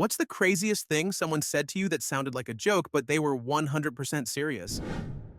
What's the craziest thing someone said to you that sounded like a joke, but they were 100% serious?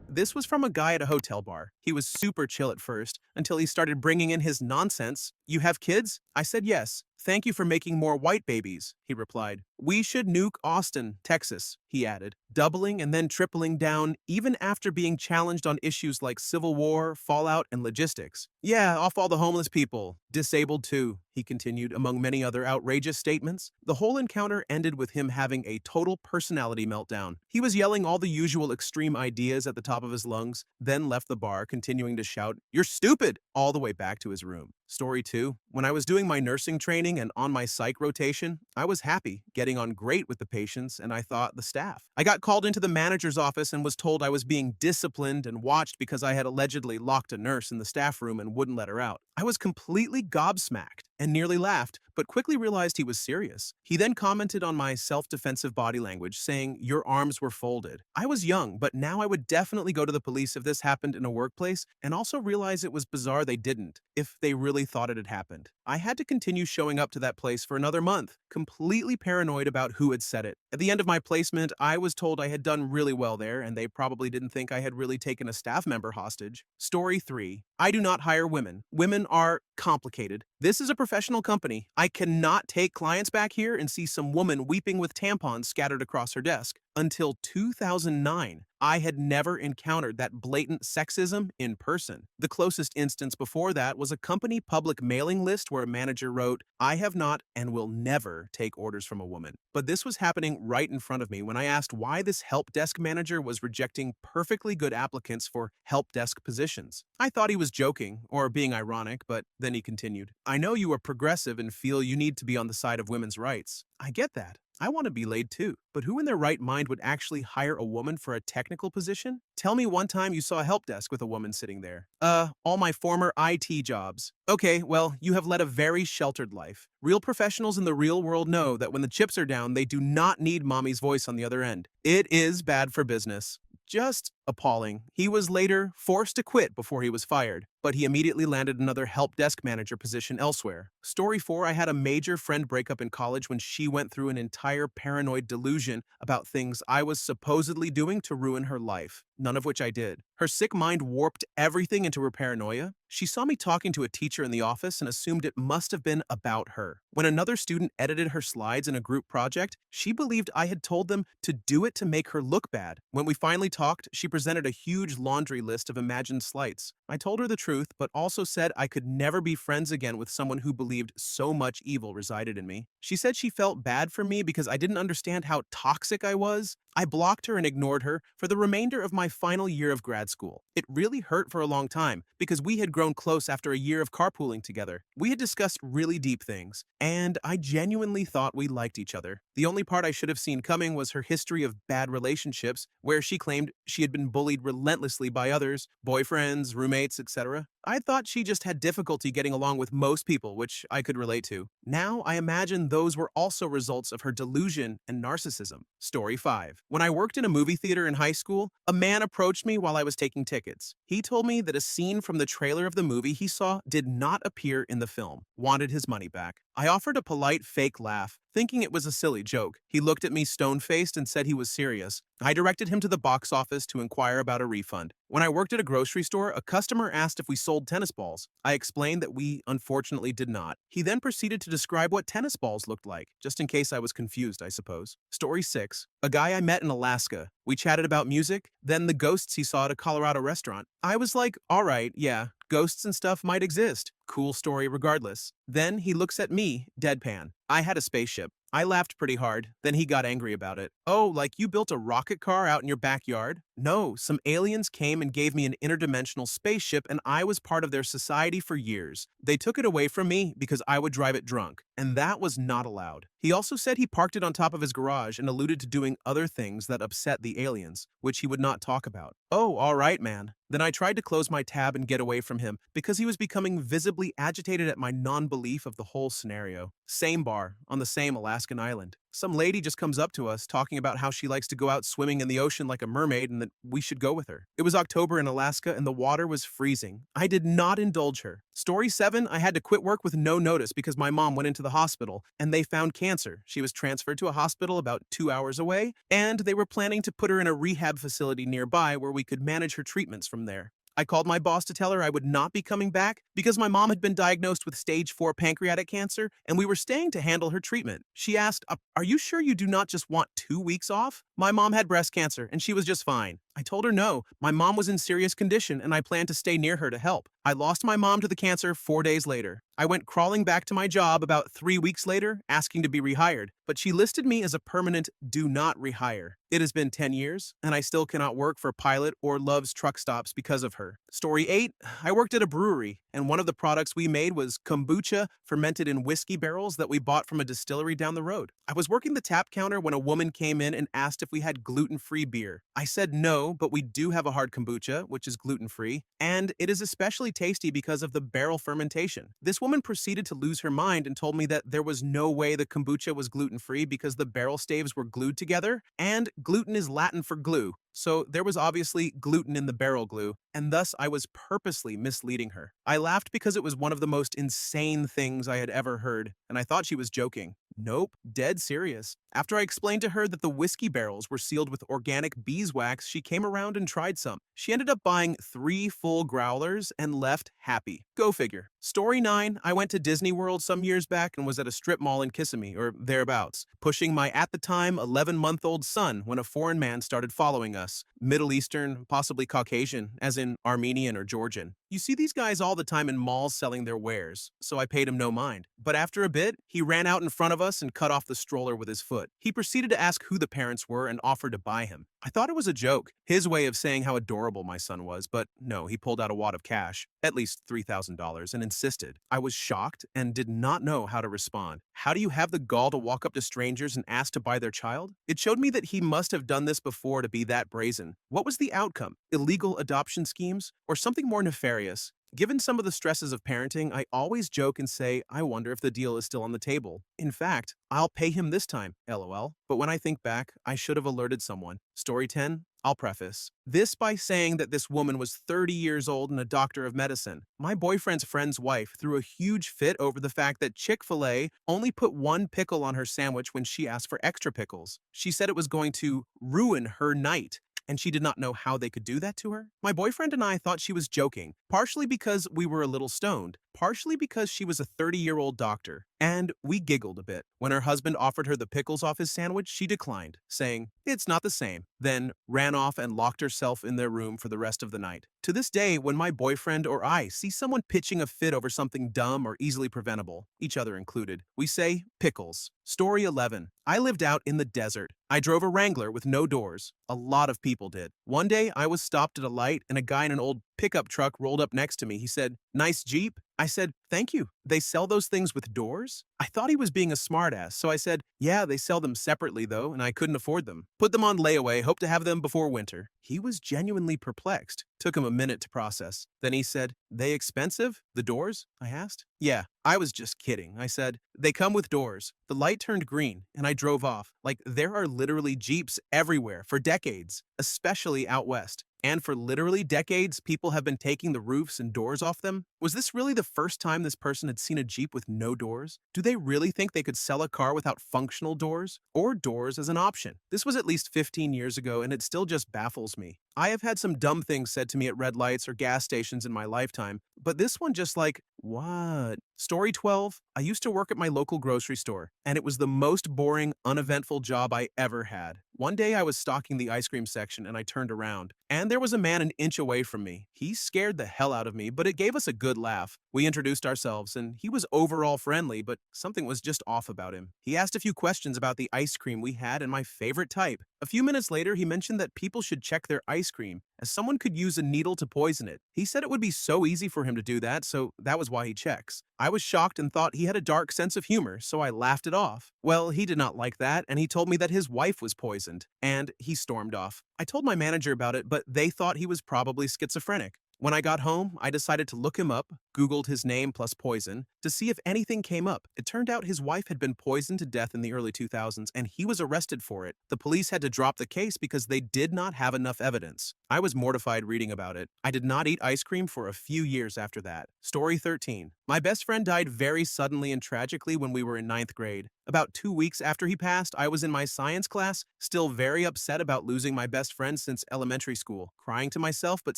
This was from a guy at a hotel bar. He was super chill at first, until he started bringing in his nonsense. "You have kids?" I said yes. "Thank you for making more white babies," he replied. "We should nuke Austin, Texas," he added, doubling and then tripling down even after being challenged on issues like civil war, fallout, and logistics. "Yeah, off all the homeless people. Disabled too," he continued, among many other outrageous statements. The whole encounter ended with him having a total personality meltdown. He was yelling all the usual extreme ideas at the top of his lungs, then left the bar, continuing to shout, "You're stupid!" all the way back to his room. Story 2. When I was doing my nursing training and on my psych rotation, I was happy, getting on great with the patients and I thought the staff. I got called into the manager's office and was told I was being disciplined and watched because I had allegedly locked a nurse in the staff room and wouldn't let her out. I was completely gobsmacked and nearly laughed, but quickly realized he was serious. He then commented on my self-defensive body language, saying, "Your arms were folded." I was young, but now I would definitely go to the police if this happened in a workplace, and also realize it was bizarre they didn't, if they really thought it had happened. I had to continue showing up to that place for another month, completely paranoid about who had said it. At the end of my placement, I was told I had done really well there, and they probably didn't think I had really taken a staff member hostage. Story 3. I do not hire women. Women are complicated. This is a professional company. I cannot take clients back here and see some woman weeping with tampons scattered across her desk. Until 2009, I had never encountered that blatant sexism in person. The closest instance before that was a company public mailing list where a manager wrote, "I have not and will never take orders from a woman." But this was happening right in front of me when I asked why this help desk manager was rejecting perfectly good applicants for help desk positions. I thought he was joking or being ironic, but then he continued, "I know you are progressive and feel you need to be on the side of women's rights. I get that. I want to be laid too. But who in their right mind would actually hire a woman for a technical position? Tell me one time you saw a help desk with a woman sitting there." All my former IT jobs." "Okay, well, you have led a very sheltered life. Real professionals in the real world know that when the chips are down, they do not need mommy's voice on the other end. It is bad for business." Just appalling. He was later forced to quit before he was fired, but he immediately landed another help desk manager position elsewhere. Story 4. I had a major friend breakup in college when she went through an entire paranoid delusion about things I was supposedly doing to ruin her life, none of which I did. Her sick mind warped everything into her paranoia. She saw me talking to a teacher in the office and assumed it must have been about her. When another student edited her slides in a group project, she believed I had told them to do it to make her look bad. When we finally talked, she presented a huge laundry list of imagined slights. I told her the truth, but also said I could never be friends again with someone who believed so much evil resided in me. She said she felt bad for me because I didn't understand how toxic I was. I blocked her and ignored her for the remainder of my final year of grad school. It really hurt for a long time because we had grown close after a year of carpooling together. We had discussed really deep things, and I genuinely thought we liked each other. The only part I should have seen coming was her history of bad relationships, where she claimed she had been bullied relentlessly by others, boyfriends, roommates, etc. I thought she just had difficulty getting along with most people, which I could relate to. Now I imagine those were also results of her delusion and narcissism. Story 5. When I worked in a movie theater in high school, a man approached me while I was taking tickets. He told me that a scene from the trailer of the movie he saw did not appear in the film, wanted his money back. I offered a polite fake laugh, thinking it was a silly joke. He looked at me stone-faced and said he was serious. I directed him to the box office to inquire about a refund. When I worked at a grocery store, a customer asked if we sold tennis balls. I explained that we unfortunately did not. He then proceeded to describe what tennis balls looked like, just in case I was confused, I suppose. Story 6. A guy I met in Alaska. We chatted about music, then the ghosts he saw at a Colorado restaurant. I was like, all right, yeah, ghosts and stuff might exist. Cool story regardless. Then he looks at me, deadpan. I had a spaceship. I laughed pretty hard, then he got angry about it. "Oh, like you built a rocket car out in your backyard?" "No, some aliens came and gave me an interdimensional spaceship and I was part of their society for years. They took it away from me because I would drive it drunk, and that was not allowed." He also said he parked it on top of his garage and alluded to doing other things that upset the aliens, which he would not talk about. Oh, all right, man. Then I tried to close my tab and get away from him because he was becoming visibly agitated at my non-belief of the whole scenario. Same bar, on the same Alaskan island. Some lady just comes up to us talking about how she likes to go out swimming in the ocean like a mermaid and that we should go with her. It was October in Alaska and the water was freezing. I did not indulge her. Story 7, I had to quit work with no notice because my mom went into the hospital and they found cancer. She was transferred to a hospital about 2 hours away, and they were planning to put her in a rehab facility nearby where we could manage her treatments from there. I called my boss to tell her I would not be coming back because my mom had been diagnosed with stage 4 pancreatic cancer and we were staying to handle her treatment. She asked, "Are you sure you do not just want 2 weeks off?" My mom had breast cancer and she was just fine. I told her no, my mom was in serious condition and I planned to stay near her to help. I lost my mom to the cancer 4 days later. I went crawling back to my job about 3 weeks later, asking to be rehired, but she listed me as a permanent do not rehire. It has been 10 years, and I still cannot work for Pilot or Love's truck stops because of her. Story 8, I worked at a brewery, and one of the products we made was kombucha fermented in whiskey barrels that we bought from a distillery down the road. I was working the tap counter when a woman came in and asked if we had gluten-free beer. I said no, but we do have a hard kombucha, which is gluten-free, and it is especially tasty because of the barrel fermentation. This woman proceeded to lose her mind and told me that there was no way the kombucha was gluten-free because the barrel staves were glued together, and gluten is Latin for glue. So there was obviously gluten in the barrel glue, and thus I was purposely misleading her. I laughed because it was one of the most insane things I had ever heard, and I thought she was joking. Nope, dead serious. After I explained to her that the whiskey barrels were sealed with organic beeswax, she came around and tried some. She ended up buying 3 full growlers and left happy. Go figure. Story 9, I went to Disney World some years back and was at a strip mall in Kissimmee, or thereabouts, pushing my at the time 11-month-old son when a foreign man started following us. Middle Eastern, possibly Caucasian, as in Armenian or Georgian. You see these guys all the time in malls selling their wares, so I paid him no mind. But after a bit, he ran out in front of us and cut off the stroller with his foot. He proceeded to ask who the parents were and offered to buy him. I thought it was a joke, his way of saying how adorable my son was, but no, he pulled out a wad of cash, at least $3,000, and insisted. I was shocked and did not know how to respond. How do you have the gall to walk up to strangers and ask to buy their child? It showed me that he must have done this before to be that brazen. What was the outcome? Illegal adoption schemes? Or something more nefarious? Given some of the stresses of parenting, I always joke and say, I wonder if the deal is still on the table. In fact, I'll pay him this time, lol. But when I think back, I should have alerted someone. Story 10, I'll preface this by saying that this woman was 30 years old and a doctor of medicine. My boyfriend's friend's wife threw a huge fit over the fact that Chick-fil-A only put 1 pickle on her sandwich when she asked for extra pickles. She said it was going to ruin her night, and she did not know how they could do that to her. My boyfriend and I thought she was joking, partially because we were a little stoned, partially because she was a 30-year-old doctor, and we giggled a bit. When her husband offered her the pickles off his sandwich, she declined, saying, "It's not the same," then ran off and locked herself in their room for the rest of the night. To this day, when my boyfriend or I see someone pitching a fit over something dumb or easily preventable, each other included, we say, pickles. Story 11. I lived out in the desert. I drove a Wrangler with no doors. A lot of people did. One day, I was stopped at a light and a guy in an old pickup truck rolled up next to me. He said, "Nice Jeep." I said, "Thank you. They sell those things with doors?" I thought he was being a smartass, so I said, "Yeah, they sell them separately though, and I couldn't afford them. Put them on layaway, hope to have them before winter." He was genuinely perplexed. Took him a minute to process. Then he said, "They expensive? The doors?" I asked. "Yeah, I was just kidding." I said, "They come with doors." The light turned green, and I drove off. Like, there are literally Jeeps everywhere for decades, especially out west. And for literally decades, people have been taking the roofs and doors off them? Was this really the first time this person had seen a Jeep with no doors? Do they really think they could sell a car without functional doors? Or doors as an option? This was at least 15 years ago, and it still just baffles me. I have had some dumb things said to me at red lights or gas stations in my lifetime, but this one just like, what? Story 12, I used to work at my local grocery store, and it was the most boring, uneventful job I ever had. One day I was stocking the ice cream section and I turned around, and there was a man an inch away from me. He scared the hell out of me, but it gave us a good laugh. We introduced ourselves, and he was overall friendly, but something was just off about him. He asked a few questions about the ice cream we had and my favorite type. A few minutes later, he mentioned that people should check their ice cream, as someone could use a needle to poison it. He said it would be so easy for him to do that, so that was why he checks. I was shocked and thought he had a dark sense of humor, so I laughed it off. Well, he did not like that, and he told me that his wife was poisoned, and he stormed off. I told my manager about it, but they thought he was probably schizophrenic. When I got home, I decided to look him up, Googled his name plus poison, to see if anything came up. It turned out his wife had been poisoned to death in the early 2000s, and he was arrested for it. The police had to drop the case because they did not have enough evidence. I was mortified reading about it. I did not eat ice cream for a few years after that. Story 13. My best friend died very suddenly and tragically when we were in ninth grade. About 2 weeks after he passed, I was in my science class, still very upset about losing my best friend since elementary school, crying to myself but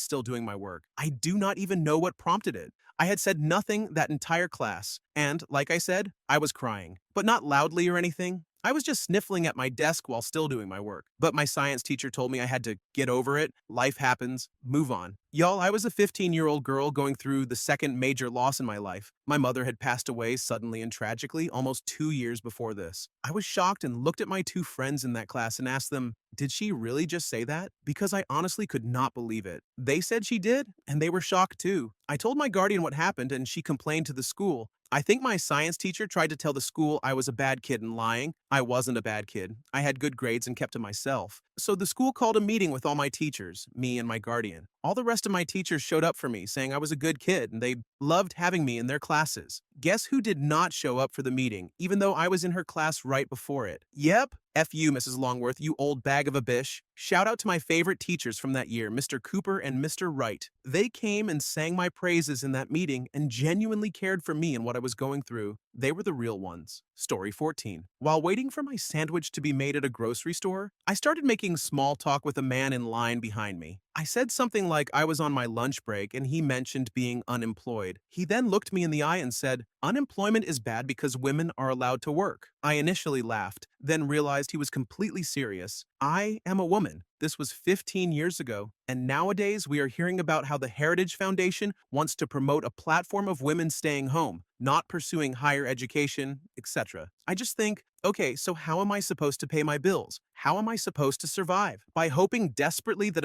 still doing my work. I do not even know what prompted it. I had said nothing that entire class, and, like I said, I was crying, but not loudly or anything. I was just sniffling at my desk while still doing my work. But my science teacher told me I had to get over it, life happens, move on. Y'all, I was a 15-year-old girl going through the second major loss in my life. My mother had passed away suddenly and tragically almost 2 years before this. I was shocked and looked at my two friends in that class and asked them, did she really just say that? Because I honestly could not believe it. They said she did, and they were shocked too. I told my guardian what happened, and she complained to the school. I think my science teacher tried to tell the school I was a bad kid and lying. I wasn't a bad kid. I had good grades and kept to myself. So the school called a meeting with all my teachers, me and my guardian. All the rest of my teachers showed up for me, saying I was a good kid and they loved having me in their classes. Guess who did not show up for the meeting, even though I was in her class right before it? Yep. F you, Mrs. Longworth, you old bag of a bish. Shout out to my favorite teachers from that year, Mr. Cooper and Mr. Wright. They came and sang my praises in that meeting and genuinely cared for me and what I was going through. They were the real ones. Story 14. While waiting for my sandwich to be made at a grocery store, I started making small talk with a man in line behind me. I said something like I was on my lunch break and he mentioned being unemployed. He then looked me in the eye and said, unemployment is bad because women are allowed to work. I initially laughed, then realized he was completely serious. I am a woman. This was 15 years ago, and nowadays we are hearing about how the Heritage Foundation wants to promote a platform of women staying home, not pursuing higher education, etc. I just think, okay, so how am I supposed to pay my bills? How am I supposed to survive? By hoping desperately that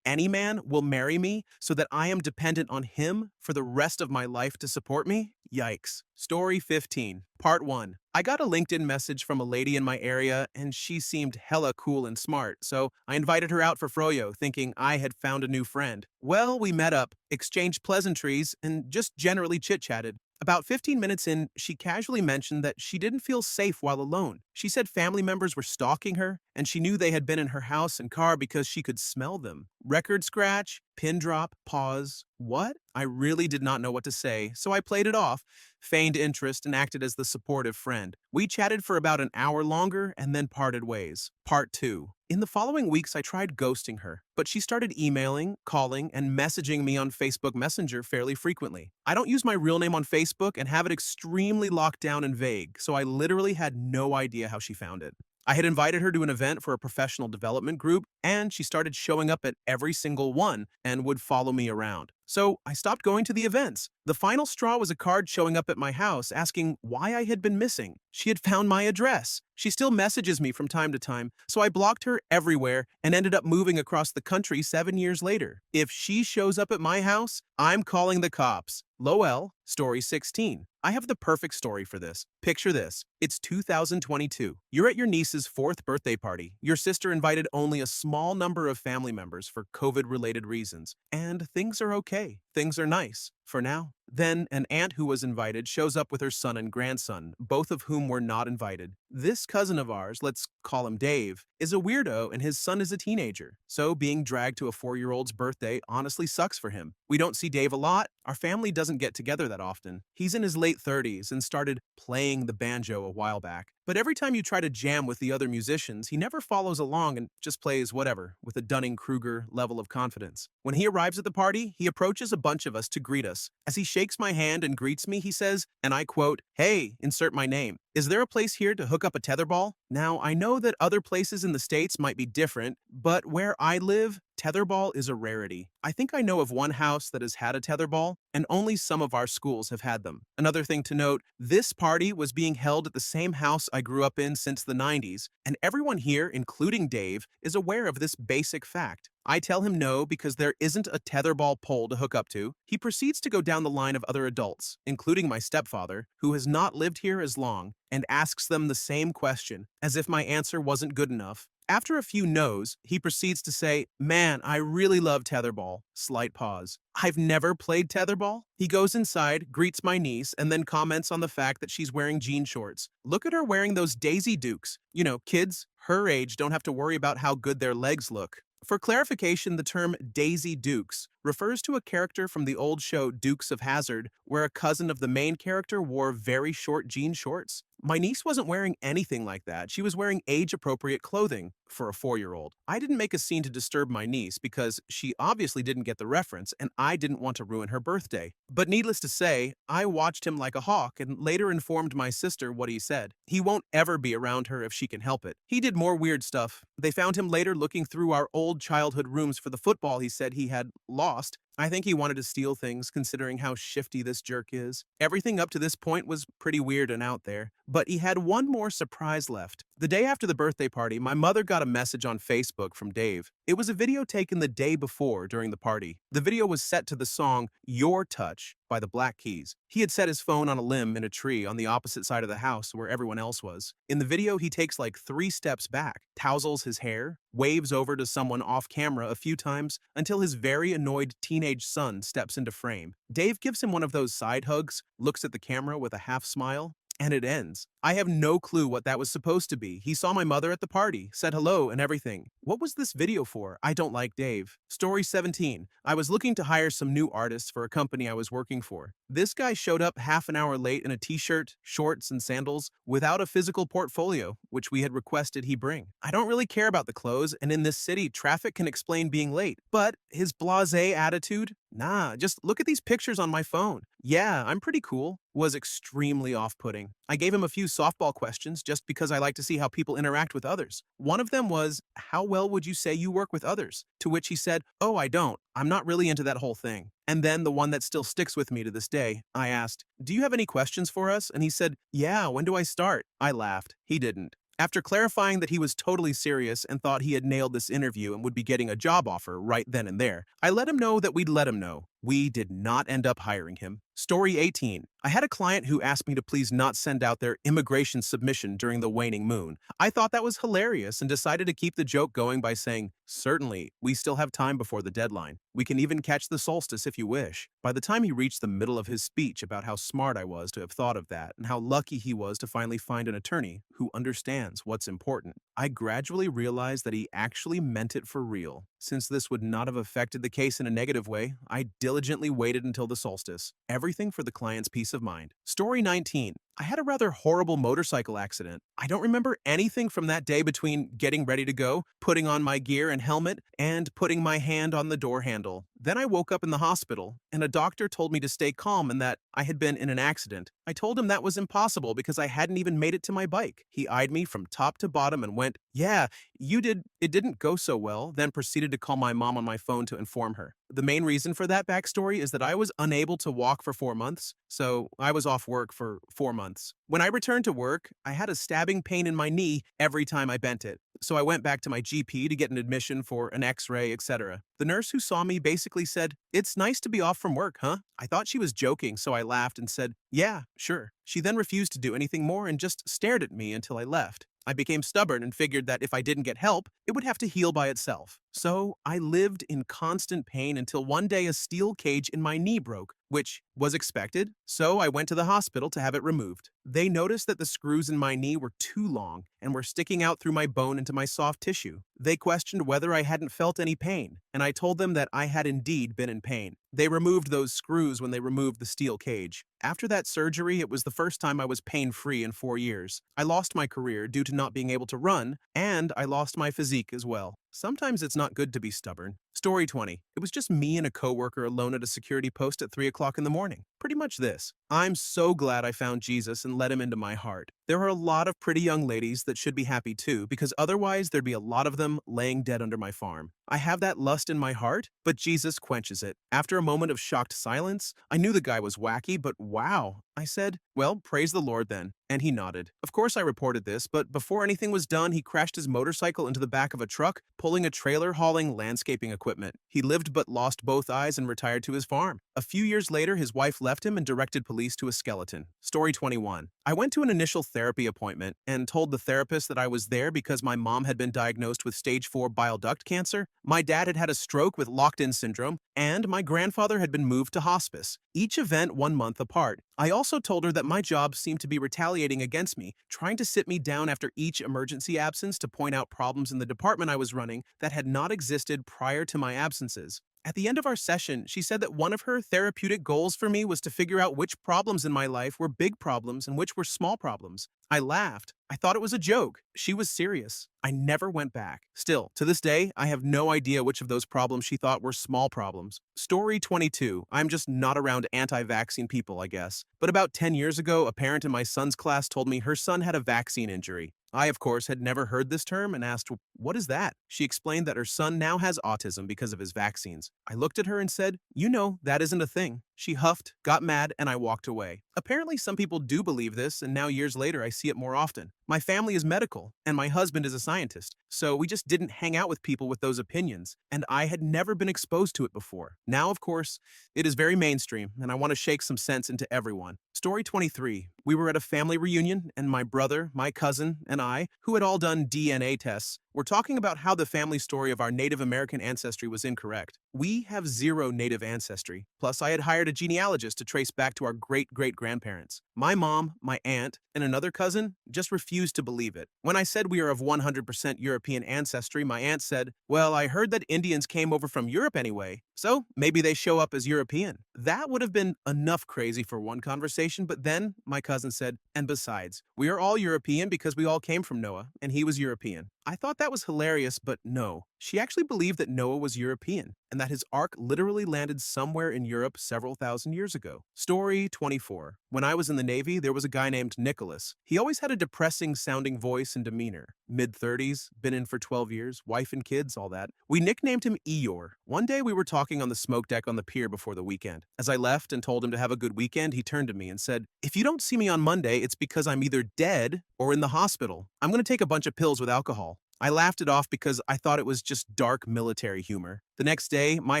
any man, will marry me so that I am dependent on him for the rest of my life to support me? Yikes. Story 15. Part 1. I got a LinkedIn message from a lady in my area and she seemed hella cool and smart, so I invited her out for froyo thinking I had found a new friend. Well, we met up, exchanged pleasantries, and just generally chit-chatted. About 15 minutes in, she casually mentioned that she didn't feel safe while alone. She said family members were stalking her, and she knew they had been in her house and car because she could smell them. Record scratch, pin drop, pause. What? I really did not know what to say, so I played it off, feigned interest, and acted as the supportive friend. We chatted for about an hour longer and then parted ways. Part 2. In the following weeks, I tried ghosting her, but she started emailing, calling, and messaging me on Facebook Messenger fairly frequently. I don't use my real name on Facebook and have it extremely locked down and vague, so I literally had no idea how she found it. I had invited her to an event for a professional development group, and she started showing up at every single one and would follow me around. So I stopped going to the events. The final straw was a card showing up at my house asking why I had been missing. She had found my address. She still messages me from time to time, so I blocked her everywhere and ended up moving across the country 7 years later. If she shows up at my house, I'm calling the cops. Lowell, story 16. I have the perfect story for this. Picture this. It's 2022. You're at your niece's 4th birthday party. Your sister invited only a small number of family members for COVID-related reasons, and things are okay. Things are nice. For now. Then, an aunt who was invited shows up with her son and grandson, both of whom were not invited. This cousin of ours, let's call him Dave, is a weirdo and his son is a teenager. So being dragged to a 4-year-old's birthday honestly sucks for him. We don't see Dave a lot. Our family doesn't get together that often. He's in his late 30s and started playing the banjo a while back. But every time you try to jam with the other musicians, he never follows along and just plays whatever, with a Dunning-Kruger level of confidence. When he arrives at the party, he approaches a bunch of us to greet us. As he shakes my hand and greets me, he says, and I quote, "Hey, insert my name. Is there a place here to hook up a tetherball?" Now, I know that other places in the States might be different, but where I live, tetherball is a rarity. I think I know of one house that has had a tetherball, and only some of our schools have had them. Another thing to note, this party was being held at the same house I grew up in since the 90s, and everyone here, including Dave, is aware of this basic fact. I tell him no because there isn't a tetherball pole to hook up to. He proceeds to go down the line of other adults, including my stepfather, who has not lived here as long, and asks them the same question, as if my answer wasn't good enough. After a few no's, he proceeds to say, "Man, I really love tetherball." Slight pause. "I've never played tetherball?" He goes inside, greets my niece, and then comments on the fact that she's wearing jean shorts. "Look at her wearing those Daisy Dukes. You know, kids her age don't have to worry about how good their legs look." For clarification, the term Daisy Dukes refers to a character from the old show Dukes of Hazzard, where a cousin of the main character wore very short jean shorts. My niece wasn't wearing anything like that. She was wearing age-appropriate clothing for a 4-year-old. I didn't make a scene to disturb my niece because she obviously didn't get the reference and I didn't want to ruin her birthday. But needless to say, I watched him like a hawk and later informed my sister what he said. He won't ever be around her if she can help it. He did more weird stuff. They found him later looking through our old childhood rooms for the football he said he had lost. I think he wanted to steal things, considering how shifty this jerk is. Everything up to this point was pretty weird and out there, but he had one more surprise left. The day after the birthday party, my mother got a message on Facebook from Dave. It was a video taken the day before during the party. The video was set to the song Your Touch by the Black Keys. He had set his phone on a limb in a tree on the opposite side of the house where everyone else was. In the video, he takes like 3 steps back, tousles his hair, waves over to someone off camera a few times until his very annoyed teenage son steps into frame. Dave gives him one of those side hugs, looks at the camera with a half smile, and it ends. I have no clue what that was supposed to be. He saw my mother at the party, said hello and everything. What was this video for? I don't like Dave. Story 17. I was looking to hire some new artists for a company I was working for. This guy showed up half an hour late in a t-shirt, shorts, and sandals without a physical portfolio, which we had requested he bring. I don't really care about the clothes, and in this city, traffic can explain being late. But his blasé attitude? Nah, just look at these pictures on my phone. Yeah, I'm pretty cool. Was extremely off-putting. I gave him a few softball questions just because I like to see how people interact with others. One of them was, "How well would you say you work with others?" To which he said, "Oh, I don't. I'm not really into that whole thing." And then the one that still sticks with me to this day, I asked, "Do you have any questions for us?" And he said, "Yeah, when do I start?" I laughed. He didn't. After clarifying that he was totally serious and thought he had nailed this interview and would be getting a job offer right then and there, I let him know that we'd let him know. We did not end up hiring him. Story 18. I had a client who asked me to please not send out their immigration submission during the waning moon. I thought that was hilarious and decided to keep the joke going by saying, "Certainly, we still have time before the deadline. We can even catch the solstice if you wish." By the time he reached the middle of his speech about how smart I was to have thought of that and how lucky he was to finally find an attorney who understands what's important, I gradually realized that he actually meant it for real. Since this would not have affected the case in a negative way, I diligently waited until the solstice. Everything for the client's peace of mind. Story 19. I had a rather horrible motorcycle accident. I don't remember anything from that day between getting ready to go, putting on my gear and helmet, and putting my hand on the door handle. Then I woke up in the hospital, and a doctor told me to stay calm and that I had been in an accident. I told him that was impossible because I hadn't even made it to my bike. He eyed me from top to bottom and went, "Yeah, you did. It didn't go so well," then proceeded to call my mom on my phone to inform her. The main reason for that backstory is that I was unable to walk for 4 months, so I was off work for 4 months. When I returned to work, I had a stabbing pain in my knee every time I bent it, so I went back to my GP to get an admission for an x-ray, etc. The nurse who saw me basically said, "It's nice to be off from work, huh?" I thought she was joking, so I laughed and said, "Yeah, sure." She then refused to do anything more and just stared at me until I left. I became stubborn and figured that if I didn't get help, it would have to heal by itself. So I lived in constant pain until one day a steel cage in my knee broke, which was expected, so I went to the hospital to have it removed. They noticed that the screws in my knee were too long and were sticking out through my bone into my soft tissue. They questioned whether I hadn't felt any pain, and I told them that I had indeed been in pain. They removed those screws when they removed the steel cage. After that surgery, it was the first time I was pain-free in 4 years. I lost my career due to not being able to run, and I lost my physique as well. Sometimes it's not good to be stubborn. Story 20. It was just me and a coworker alone at a security post at 3 o'clock in the morning. Pretty much this. I'm so glad I found Jesus and let him into my heart. There are a lot of pretty young ladies that should be happy too, because otherwise there'd be a lot of them laying dead under my farm. I have that lust in my heart, but Jesus quenches it. After a moment of shocked silence, I knew the guy was wacky, but wow. I said, "Well, praise the Lord then." And he nodded. Of course I reported this, but before anything was done, he crashed his motorcycle into the back of a truck, pulling a trailer hauling landscaping equipment. He lived but lost both eyes and retired to his farm. A few years later, his wife left left him and directed police to a skeleton. Story 21. I went to an initial therapy appointment and told the therapist that I was there because my mom had been diagnosed with stage 4 bile duct cancer, my dad had had a stroke with locked-in syndrome, and my grandfather had been moved to hospice, each event 1 month apart. I also told her that my job seemed to be retaliating against me, trying to sit me down after each emergency absence to point out problems in the department I was running that had not existed prior to my absences. At the end of our session, she said that one of her therapeutic goals for me was to figure out which problems in my life were big problems and which were small problems. I laughed. I thought it was a joke. She was serious. I never went back. Still, to this day, I have no idea which of those problems she thought were small problems. Story 22. I'm just not around anti-vaccine people, I guess. But about 10 years ago, a parent in my son's class told me her son had a vaccine injury. I, of course, had never heard this term and asked, "What is that?" She explained that her son now has autism because of his vaccines. I looked at her and said, "You know, that isn't a thing." She huffed, got mad, and I walked away. Apparently, some people do believe this, and now years later, I see it more often. My family is medical, and my husband is a scientist, so we just didn't hang out with people with those opinions, and I had never been exposed to it before. Now, of course, it is very mainstream, and I want to shake some sense into everyone. Story 23. We were at a family reunion, and my brother, my cousin, and I, who had all done DNA tests, were talking about how the family story of our Native American ancestry was incorrect. We have zero Native ancestry. Plus, I had hired a genealogist to trace back to our great-great-grandparents. My mom, my aunt, and another cousin just refused to believe it. When I said we are of 100% European ancestry, my aunt said, "Well, I heard that Indians came over from Europe anyway, so maybe they show up as European." That would have been enough crazy for one conversation, but then my cousin said, "And besides, we are all European because we all came from Noah, and he was European." I thought that was hilarious, but no. She actually believed that Noah was European, and that his ark literally landed somewhere in Europe several thousand years ago. Story 24. When I was in the Navy, there was a guy named Nicholas. He always had a depressing-sounding voice and demeanor. Mid-30s, been in for 12 years, wife and kids, all that. We nicknamed him Eeyore. One day we were talking on the smoke deck on the pier before the weekend. As I left and told him to have a good weekend, he turned to me and said, "If you don't see me on Monday, it's because I'm either dead or in the hospital. I'm going to take a bunch of pills with alcohol." I laughed it off because I thought it was just dark military humor. The next day, my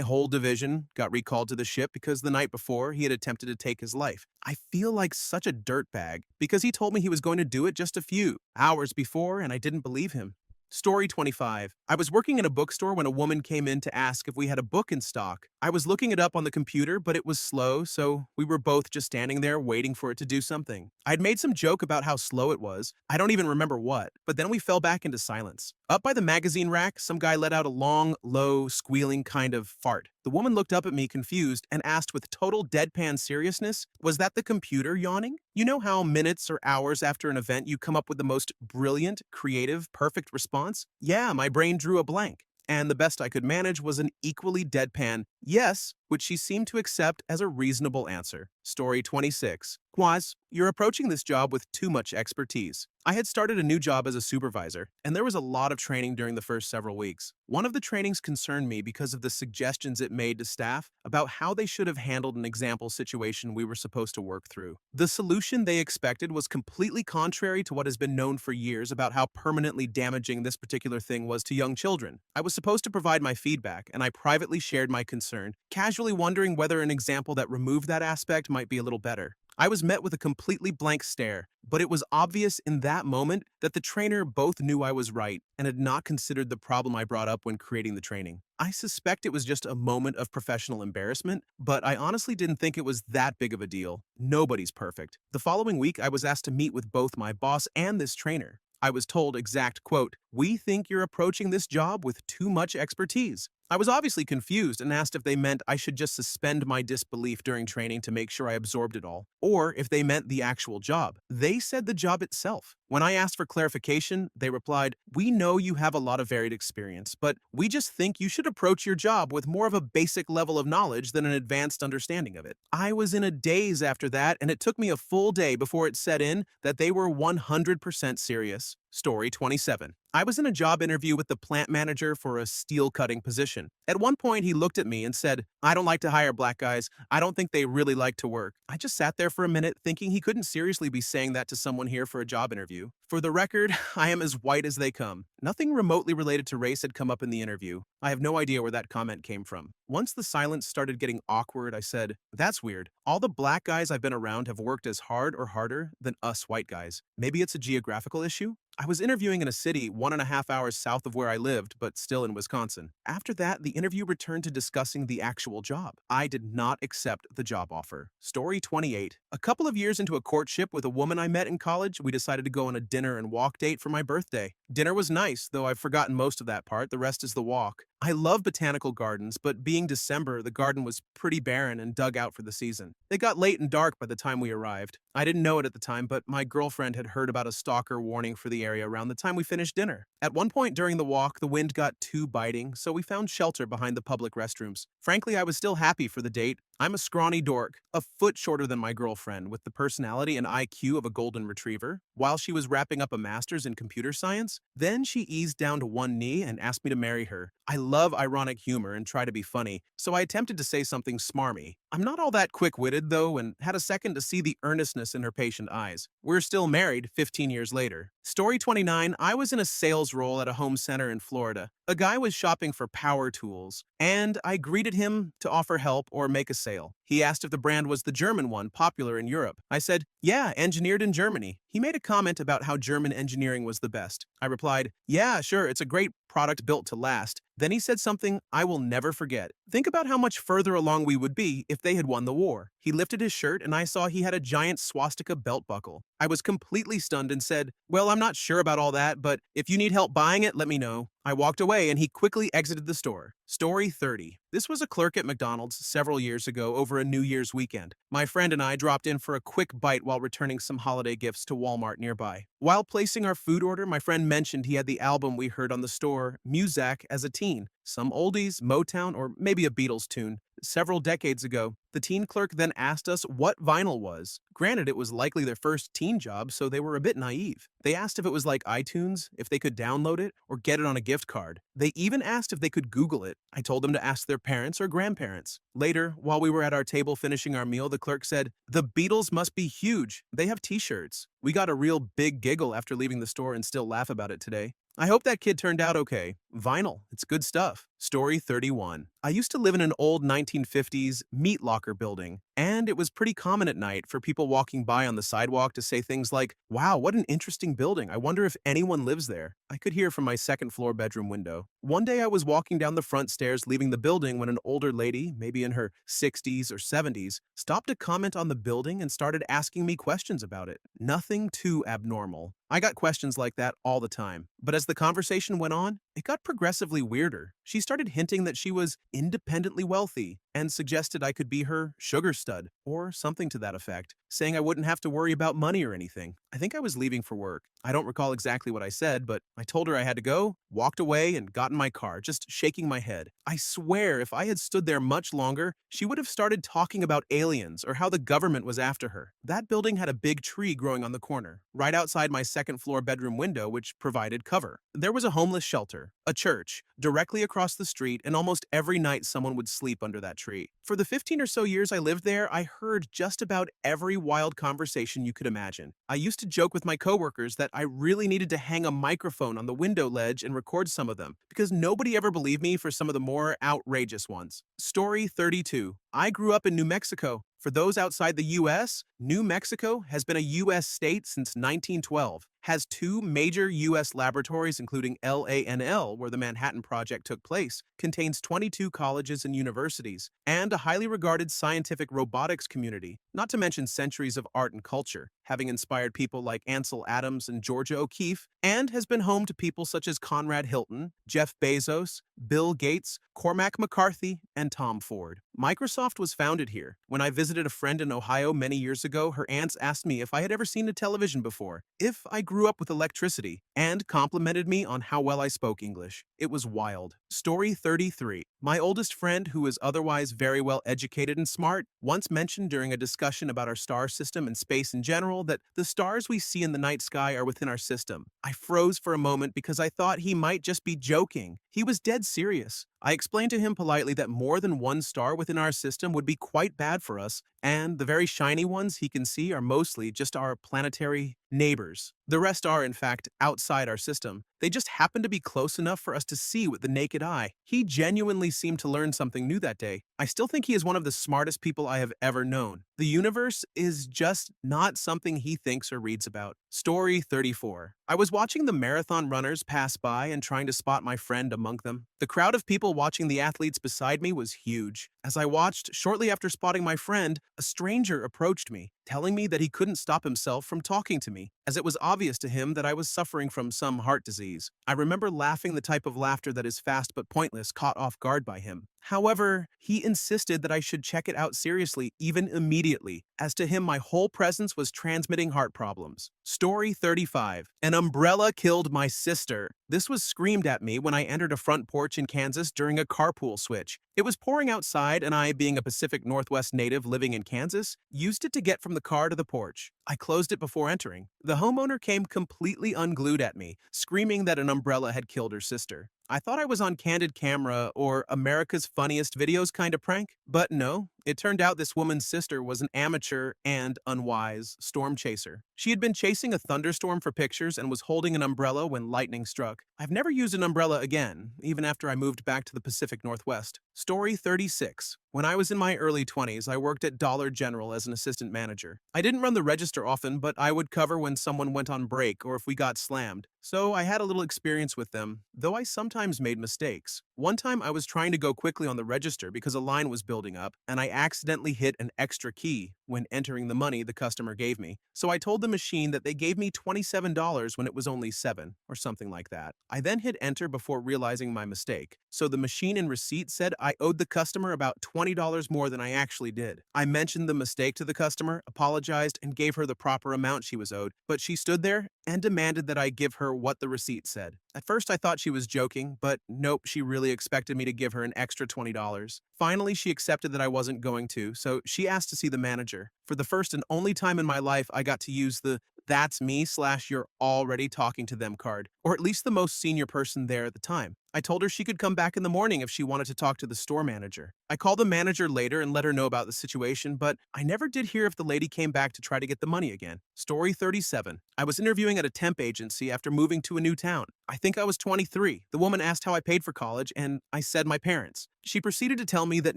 whole division got recalled to the ship because the night before, he had attempted to take his life. I feel like such a dirtbag because he told me he was going to do it just a few hours before, and I didn't believe him. Story 25. I was working in a bookstore when a woman came in to ask if we had a book in stock. I was looking it up on the computer, but it was slow, so we were both just standing there waiting for it to do something. I'd made some joke about how slow it was. I don't even remember what, but then we fell back into silence. Up by the magazine rack, some guy let out a long, low, squealing kind of fart. The woman looked up at me confused and asked with total deadpan seriousness, "Was that the computer yawning?" You know how minutes or hours after an event you come up with the most brilliant, creative, perfect response? Yeah, my brain drew a blank. And the best I could manage was an equally deadpan yes, which she seemed to accept as a reasonable answer. Story 26. Quaz, you're approaching this job with too much expertise. I had started a new job as a supervisor, and there was a lot of training during the first several weeks. One of the trainings concerned me because of the suggestions it made to staff about how they should have handled an example situation we were supposed to work through. The solution they expected was completely contrary to what has been known for years about how permanently damaging this particular thing was to young children. I was supposed to provide my feedback, and I privately shared my concern, casually wondering whether an example that removed that aspect might be a little better. I was met with a completely blank stare, but it was obvious in that moment that the trainer both knew I was right and had not considered the problem I brought up when creating the training. I suspect it was just a moment of professional embarrassment, but I honestly didn't think it was that big of a deal. Nobody's perfect. The following week, I was asked to meet with both my boss and this trainer. I was told exact quote, "We think you're approaching this job with too much expertise." I was obviously confused and asked if they meant I should just suspend my disbelief during training to make sure I absorbed it all, or if they meant the actual job. They said the job itself. When I asked for clarification, they replied, "We know you have a lot of varied experience, but we just think you should approach your job with more of a basic level of knowledge than an advanced understanding of it." I was in a daze after that, and it took me a full day before it set in that they were 100% serious. Story 27. I was in a job interview with the plant manager for a steel cutting position. At one point, he looked at me and said, "I don't like to hire black guys. I don't think they really like to work." I just sat there for a minute thinking he couldn't seriously be saying that to someone here for a job interview. For the record, I am as white as they come. Nothing remotely related to race had come up in the interview. I have no idea where that comment came from. Once the silence started getting awkward, I said, "That's weird. All the black guys I've been around have worked as hard or harder than us white guys. Maybe it's a geographical issue?" I was interviewing in a city 1.5 hours south of where I lived, but still in Wisconsin. After that, the interview returned to discussing the actual job. I did not accept the job offer. Story 28. A couple of years into a courtship with a woman I met in college, we decided to go on a dinner and walk date for my birthday. Dinner was nice, though I've forgotten most of that part. The rest is the walk. I love botanical gardens, but being December, the garden was pretty barren and dug out for the season. It got late and dark by the time we arrived. I didn't know it at the time, but my girlfriend had heard about a stalker warning for the area around the time we finished dinner. At one point during the walk, the wind got too biting, so we found shelter behind the public restrooms. Frankly, I was still happy for the date. I'm a scrawny dork, a foot shorter than my girlfriend, with the personality and IQ of a golden retriever. While she was wrapping up a master's in computer science, then she eased down to one knee and asked me to marry her. I love ironic humor and try to be funny, so I attempted to say something smarmy. I'm not all that quick-witted, though, and had a second to see the earnestness in her patient eyes. We're still married 15 years later. Story 29. I was in a sales role at a home center in Florida. A guy was shopping for power tools, and I greeted him to offer help or make a sale. He asked if the brand was the German one, popular in Europe. I said, "Yeah, engineered in Germany." He made a comment about how German engineering was the best. I replied, "Yeah, sure, it's a great product built to last." Then he said something I will never forget. "Think about how much further along we would be if they had won the war." He lifted his shirt and I saw he had a giant swastika belt buckle. I was completely stunned and said, "Well, I'm not sure about all that, but if you need help buying it, let me know." I walked away and he quickly exited the store. Story 30. This was a clerk at McDonald's several years ago over a New Year's weekend. My friend and I dropped in for a quick bite while returning some holiday gifts to Walmart nearby. While placing our food order, my friend mentioned he had the album we heard on the store, Muzak, as a teen. Some oldies, Motown, or maybe a Beatles tune. Several decades ago, the teen clerk then asked us what vinyl was. Granted, it was likely their first teen job, so they were a bit naive. They asked if it was like iTunes, if they could download it, or get it on a gift card. They even asked if they could Google it. I told them to ask their parents or grandparents. Later, while we were at our table finishing our meal, the clerk said, "The Beatles must be huge. They have t-shirts." We got a real big giggle after leaving the store and still laugh about it today. I hope that kid turned out okay. Vinyl, it's good stuff. Story 31. I used to live in an old 1950s meat locker building, and it was pretty common at night for people walking by on the sidewalk to say things like, "Wow, what an interesting building. I wonder if anyone lives there." I could hear from my second floor bedroom window. One day I was walking down the front stairs leaving the building when an older lady, maybe in her 60s or 70s, stopped to comment on the building and started asking me questions about it. Nothing too abnormal. I got questions like that all the time. But as the conversation went on, it got progressively weirder. She started hinting that she was independently wealthy and suggested I could be her sugar stud or something to that effect, saying I wouldn't have to worry about money or anything. I think I was leaving for work. I don't recall exactly what I said, but I told her I had to go, walked away, and got in my car, just shaking my head. I swear if I had stood there much longer, she would have started talking about aliens or how the government was after her. That building had a big tree growing on the corner, right outside my second floor bedroom window, which provided cover. There was a homeless shelter, a church, directly across the street, and almost every night someone would sleep under that tree. For the 15 or so years I lived there, I heard just about every wild conversation you could imagine. I used to joke with my coworkers that I really needed to hang a microphone on the window ledge and record some of them, because nobody ever believed me for some of the more outrageous ones. Story 32. I grew up in New Mexico. For those outside the U.S., New Mexico has been a U.S. state since 1912, has two major U.S. laboratories including LANL, where the Manhattan Project took place, contains 22 colleges and universities, and a highly regarded scientific robotics community, not to mention centuries of art and culture, having inspired people like Ansel Adams and Georgia O'Keeffe, and has been home to people such as Conrad Hilton, Jeff Bezos, Bill Gates, Cormac McCarthy, and Tom Ford. Microsoft Microsoft was founded here. When I visited a friend in Ohio many years ago, her aunts asked me if I had ever seen a television before, if I grew up with electricity, and complimented me on how well I spoke English. It was wild. Story 33. My oldest friend, who is otherwise very well educated and smart, once mentioned during a discussion about our star system and space in general that the stars we see in the night sky are within our system. I froze for a moment because I thought he might just be joking. He was dead serious. I explained to him politely that more than one star within our system would be quite bad for us, and the very shiny ones he can see are mostly just our planetary neighbors. The rest are, in fact, outside our system. They just happen to be close enough for us to see with the naked eye. He genuinely seemed to learn something new that day. I still think he is one of the smartest people I have ever known. The universe is just not something he thinks or reads about. Story 34. I was watching the marathon runners pass by and trying to spot my friend among them. The crowd of people watching the athletes beside me was huge. As I watched, shortly after spotting my friend, a stranger approached me, telling me that he couldn't stop himself from talking to me, as it was obvious to him that I was suffering from some heart disease. I remember laughing the type of laughter that is fast but pointless, caught off guard by him. However, he insisted that I should check it out seriously, even immediately, as to him my whole presence was transmitting heart problems. Story 35. An umbrella killed my sister. This was screamed at me when I entered a front porch in Kansas during a carpool switch. It was pouring outside, and I, being a Pacific Northwest native living in Kansas, used it to get from the car to the porch. I closed it before entering. The homeowner came completely unglued at me, screaming that an umbrella had killed her sister. I thought I was on Candid Camera or America's Funniest Videos kind of prank, but no. It turned out this woman's sister was an amateur and unwise storm chaser. She had been chasing a thunderstorm for pictures and was holding an umbrella when lightning struck. I've never used an umbrella again, even after I moved back to the Pacific Northwest. Story 36. When I was in my early 20s, I worked at Dollar General as an assistant manager. I didn't run the register often, but I would cover when someone went on break or if we got slammed. So I had a little experience with them, though I sometimes made mistakes. One time I was trying to go quickly on the register because a line was building up, and I accidentally hit an extra key when entering the money the customer gave me. So I told the machine that they gave me $27 when it was only $7, or something like that. I then hit enter before realizing my mistake. So the machine and receipt said I owed the customer about $20 more than I actually did. I mentioned the mistake to the customer, apologized, and gave her the proper amount she was owed, but she stood there and demanded that I give her what the receipt said. At first I thought she was joking, but nope, she really expected me to give her an extra $20. Finally, she accepted that I wasn't going to, so she asked to see the manager. For the first and only time in my life, I got to use the "that's me" / "you're already talking to them" card, or at least the most senior person there at the time. I told her she could come back in the morning if she wanted to talk to the store manager. I called the manager later and let her know about the situation, but I never did hear if the lady came back to try to get the money again. Story 37. I was interviewing at a temp agency after moving to a new town. I think I was 23. The woman asked how I paid for college, and I said my parents. She proceeded to tell me that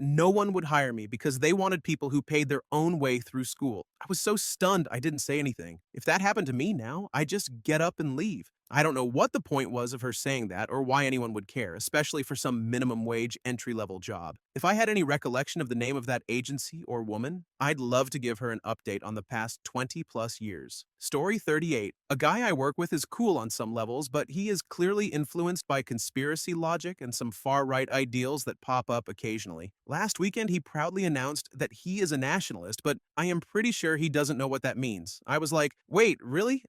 no one would hire me because they wanted people who paid their own way through school. I was so stunned I didn't say anything. If that happened to me now, I'd just get up and leave. I don't know what the point was of her saying that or why anyone would care, especially for some minimum wage entry-level job. If I had any recollection of the name of that agency or woman, I'd love to give her an update on the past 20 plus years. Story 38. A guy I work with is cool on some levels, but he is clearly influenced by conspiracy logic and some far-right ideals that pop up occasionally. Last weekend, he proudly announced that he is a nationalist, but I am pretty sure he doesn't know what that means. I was like, wait, really?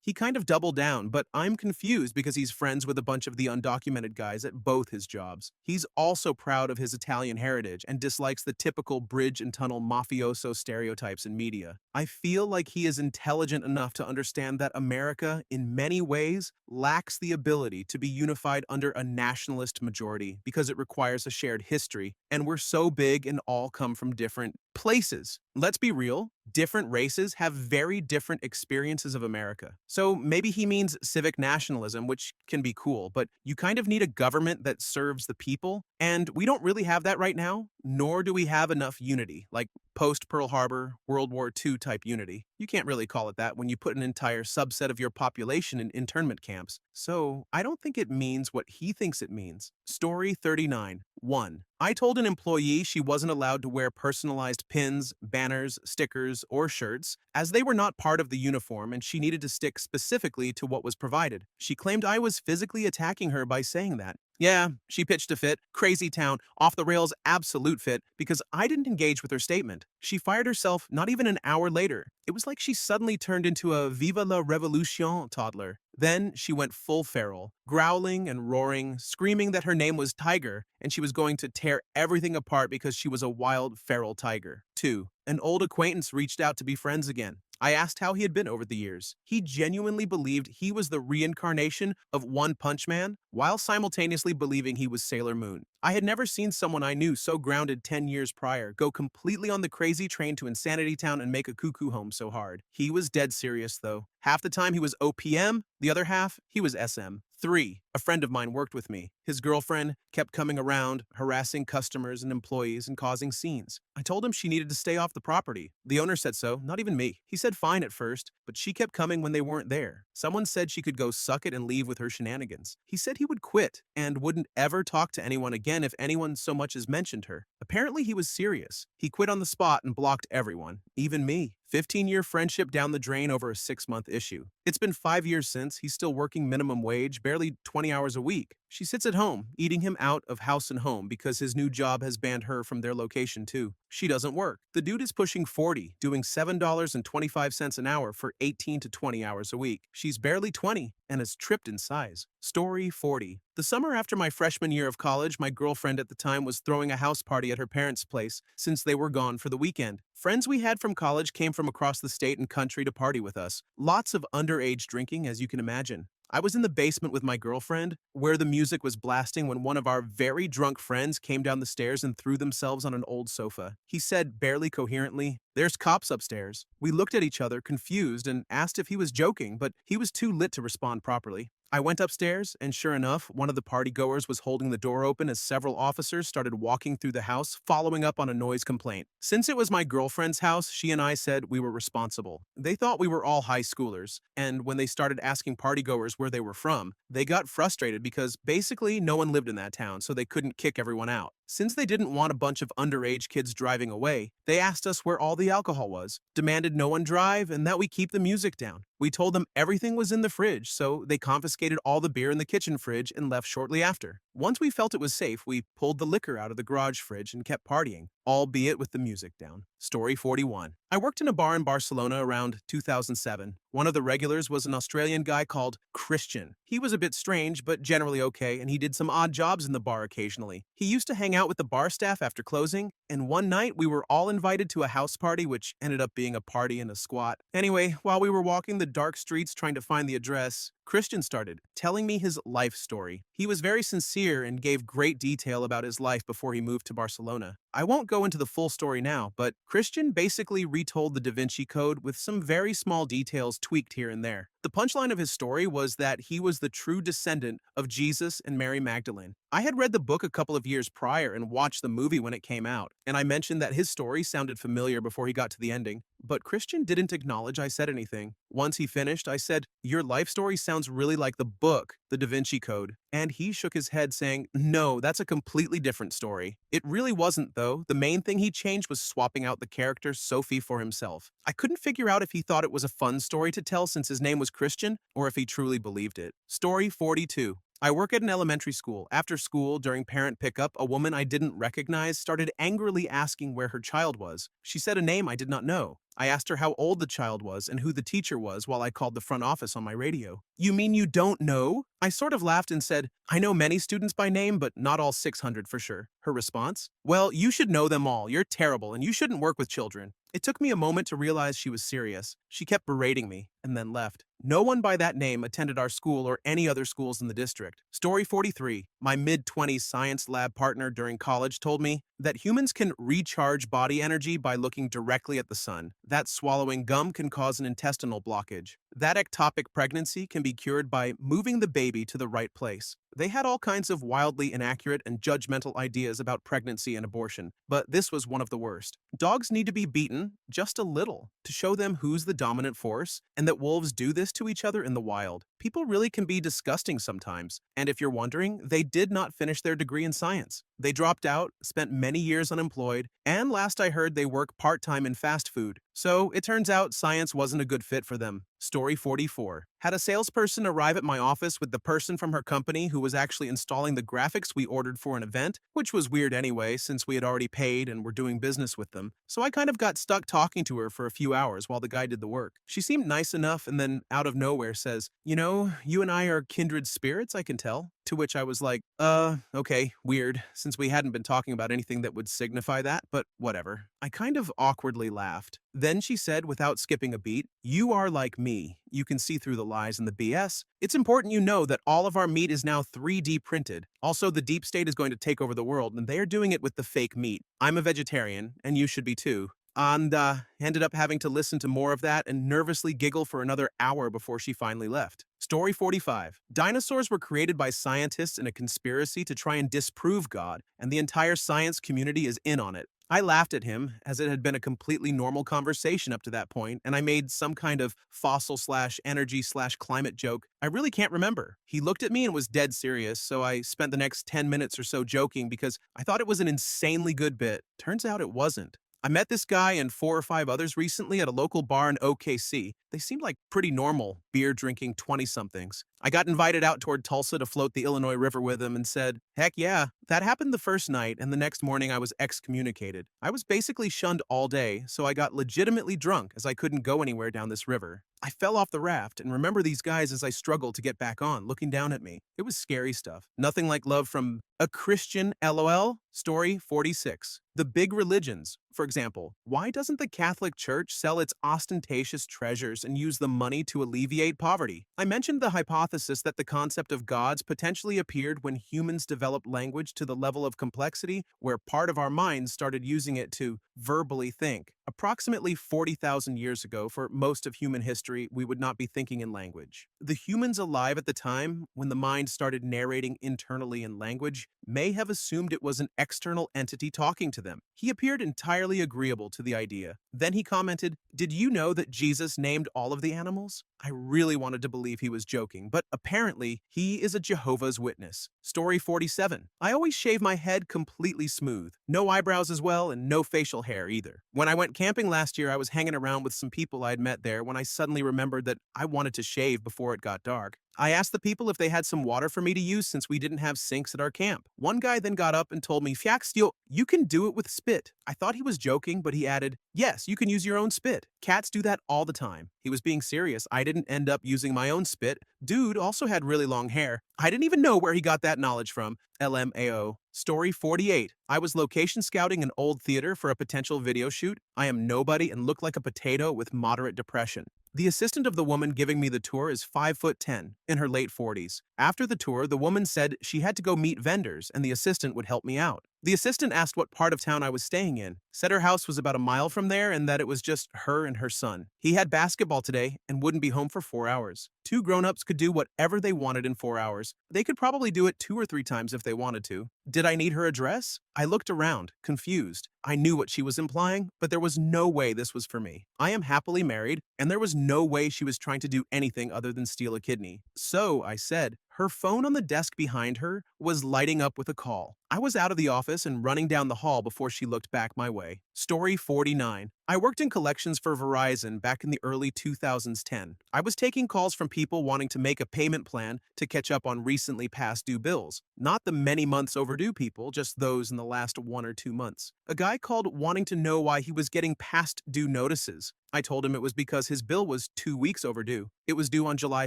He kind of doubled down, but I'm confused because he's friends with a bunch of the undocumented guys at both his jobs. He's also proud of his Italian heritage and dislikes the typical bridge and tunnel mafioso stereotypes in media. I feel like he is intelligent enough to understand that America, in many ways, lacks the ability to be unified under a nationalist majority because it requires a shared history, and we're so big and all come from different places. Let's be real, different races have very different experiences of America. So maybe he means civic nationalism, which can be cool, but you kind of need a government that serves the people, and we don't really have that right now, nor do we have enough unity, like post-Pearl Harbor, World War II type unity. You can't really call it that when you put an entire subset of your population in internment camps. So I don't think it means what he thinks it means. Story 39. 1. I told an employee she wasn't allowed to wear personalized pins, banners, stickers, or shirts, as they were not part of the uniform and she needed to stick specifically to what was provided. She claimed I was physically attacking her by saying that. Yeah, she pitched a fit, crazy town, off the rails absolute fit, because I didn't engage with her statement. She fired herself not even an hour later. It was like she suddenly turned into a Viva la Revolution toddler. Then she went full feral, growling and roaring, screaming that her name was Tiger and she was going to tear everything apart because she was a wild feral tiger. 2. An old acquaintance reached out to be friends again. I asked how he had been over the years. He genuinely believed he was the reincarnation of One Punch Man, while simultaneously believing he was Sailor Moon. I had never seen someone I knew so grounded 10 years prior go completely on the crazy train to Insanity Town and make a cuckoo home so hard. He was dead serious, though. Half the time he was OPM, the other half, he was SM. 3. A friend of mine worked with me. His girlfriend kept coming around, harassing customers and employees and causing scenes. I told him she needed to stay off the property. The owner said so, not even me. He said fine at first, but she kept coming when they weren't there. Someone said she could go suck it and leave with her shenanigans. He said he would quit and wouldn't ever talk to anyone again if anyone so much as mentioned her. Apparently he was serious. He quit on the spot and blocked everyone, even me. 15-year friendship down the drain over a 6-month issue. It's been 5 years since. He's still working minimum wage, barely 20 hours a week. She sits at home, eating him out of house and home because his new job has banned her from their location too. She doesn't work. The dude is pushing 40, doing $7.25 an hour for 18 to 20 hours a week. She's barely 20 and has tripped in size. Story 40. The summer after my freshman year of college, my girlfriend at the time was throwing a house party at her parents' place since they were gone for the weekend. Friends we had from college came from across the state and country to party with us. Lots of underage drinking, as you can imagine. I was in the basement with my girlfriend, where the music was blasting when one of our very drunk friends came down the stairs and threw themselves on an old sofa. He said barely coherently, "There's cops upstairs." We looked at each other, confused, and asked if he was joking, but he was too lit to respond properly. I went upstairs, and sure enough, one of the partygoers was holding the door open as several officers started walking through the house, following up on a noise complaint. Since it was my girlfriend's house, she and I said we were responsible. They thought we were all high schoolers, and when they started asking partygoers where they were from, they got frustrated because basically no one lived in that town, so they couldn't kick everyone out. Since they didn't want a bunch of underage kids driving away, they asked us where all the alcohol was, demanded no one drive, and that we keep the music down. We told them everything was in the fridge, so they confiscated all the beer in the kitchen fridge and left shortly after. Once we felt it was safe, we pulled the liquor out of the garage fridge and kept partying, albeit with the music down. Story 41. I worked in a bar in Barcelona around 2007. One of the regulars was an Australian guy called Christian. He was a bit strange, but generally okay, and he did some odd jobs in the bar occasionally. He used to hang out with the bar staff after closing, and one night we were all invited to a house party, which ended up being a party and a squat. Anyway, while we were walking the dark streets trying to find the address, Christian started telling me his life story. He was very sincere and gave great detail about his life before he moved to Barcelona. I won't go into the full story now, but Christian basically retold the Da Vinci Code with some very small details tweaked here and there. The punchline of his story was that he was the true descendant of Jesus and Mary Magdalene. I had read the book a couple of years prior and watched the movie when it came out, and I mentioned that his story sounded familiar before he got to the ending. But Christian didn't acknowledge I said anything. Once he finished, I said, "Your life story sounds really like the book, The Da Vinci Code." And he shook his head saying, "No, that's a completely different story." It really wasn't, though. The main thing he changed was swapping out the character Sophie for himself. I couldn't figure out if he thought it was a fun story to tell since his name was Christian, or if he truly believed it. Story 42. I work at an elementary school. After school, during parent pickup, a woman I didn't recognize started angrily asking where her child was. She said a name I did not know. I asked her how old the child was and who the teacher was while I called the front office on my radio. "You mean you don't know?" I sort of laughed and said, "I know many students by name, but not all 600 for sure." Her response? "Well, you should know them all. You're terrible and you shouldn't work with children." It took me a moment to realize she was serious. She kept berating me and then left. No one by that name attended our school or any other schools in the district. Story 43. My mid-20s science lab partner during college told me that humans can recharge body energy by looking directly at the sun. That swallowing gum can cause an intestinal blockage. That ectopic pregnancy can be cured by moving the baby to the right place. They had all kinds of wildly inaccurate and judgmental ideas about pregnancy and abortion, but this was one of the worst. Dogs need to be beaten, just a little, to show them who's the dominant force, and that wolves do this to each other in the wild. People really can be disgusting sometimes, and if you're wondering, they did not finish their degree in science. They dropped out, spent many years unemployed, and last I heard they work part-time in fast food. So it turns out science wasn't a good fit for them. Story 44. Had a salesperson arrive at my office with the person from her company who was actually installing the graphics we ordered for an event, which was weird anyway since we had already paid and were doing business with them. So I kind of got stuck talking to her for a few hours while the guy did the work. She seemed nice enough and then out of nowhere says, you and I are kindred spirits, I can tell. To which I was like, okay, weird, since we hadn't been talking about anything that would signify that, but whatever. I kind of awkwardly laughed. Then she said, without skipping a beat, "You are like me. You can see through the lies and the BS. It's important you know that all of our meat is now 3D printed. Also, the deep state is going to take over the world, and they are doing it with the fake meat. I'm a vegetarian, and you should be too." And ended up having to listen to more of that and nervously giggle for another hour before she finally left. Story 45. Dinosaurs were created by scientists in a conspiracy to try and disprove God, and the entire science community is in on it. I laughed at him, as it had been a completely normal conversation up to that point, and I made some kind of fossil slash energy slash climate joke. I really can't remember. He looked at me and was dead serious, so I spent the next 10 minutes or so joking because I thought it was an insanely good bit. Turns out it wasn't. I met this guy and 4 or 5 others recently at a local bar in OKC. They seemed like pretty normal, beer-drinking 20-somethings. I got invited out toward Tulsa to float the Illinois River with him and said, "Heck yeah." That happened the first night, and the next morning I was excommunicated. I was basically shunned all day, so I got legitimately drunk as I couldn't go anywhere down this river. I fell off the raft and remember these guys as I struggled to get back on, looking down at me. It was scary stuff. Nothing like love from a Christian LOL. Story 46. The big religions. For example, why doesn't the Catholic Church sell its ostentatious treasures and use the money to alleviate poverty? I mentioned the hypothesis that the concept of gods potentially appeared when humans developed language to the level of complexity where part of our minds started using it to verbally think. Approximately 40,000 years ago, for most of human history, we would not be thinking in language. The humans alive at the time, when the mind started narrating internally in language, may have assumed it was an external entity talking to them. He appeared entirely agreeable to the idea. Then he commented, "Did you know that Jesus named all of the animals?" I really wanted to believe he was joking, but apparently he is a Jehovah's Witness. Story 47. I always shave my head completely smooth. No eyebrows as well, and no facial hair either. When I went camping last year, I was hanging around with some people I'd met there when I suddenly remembered that I wanted to shave before it got dark. I asked the people if they had some water for me to use since we didn't have sinks at our camp. One guy then got up and told me, "Fiax, you can do it with spit." I thought he was joking, but he added, "Yes, you can use your own spit. Cats do that all the time." He was being serious. I didn't end up using my own spit. Dude also had really long hair. I didn't even know where he got that knowledge from. LMAO. Story 48. I was location scouting an old theater for a potential video shoot. I am nobody and look like a potato with moderate depression. The assistant of the woman giving me the tour is 5'10", in her late 40s. After the tour, the woman said she had to go meet vendors and the assistant would help me out. The assistant asked what part of town I was staying in, said her house was about a mile from there and that it was just her and her son. He had basketball today and wouldn't be home for 4 hours. Two grown-ups could do whatever they wanted in 4 hours. They could probably do it 2 or 3 times if they wanted to. Did I need her address? I looked around, confused. I knew what she was implying, but there was no way this was for me. I am happily married, and there was no way she was trying to do anything other than steal a kidney. So, I said, her phone on the desk behind her was lighting up with a call. I was out of the office and running down the hall before she looked back my way. Story 49. I worked in collections for Verizon back in the early 2010s. I was taking calls from people wanting to make a payment plan to catch up on recently past due bills. Not the many months overdue people, just those in the last 1 or 2 months. A guy called wanting to know why he was getting past due notices. I told him it was because his bill was 2 weeks overdue. It was due on July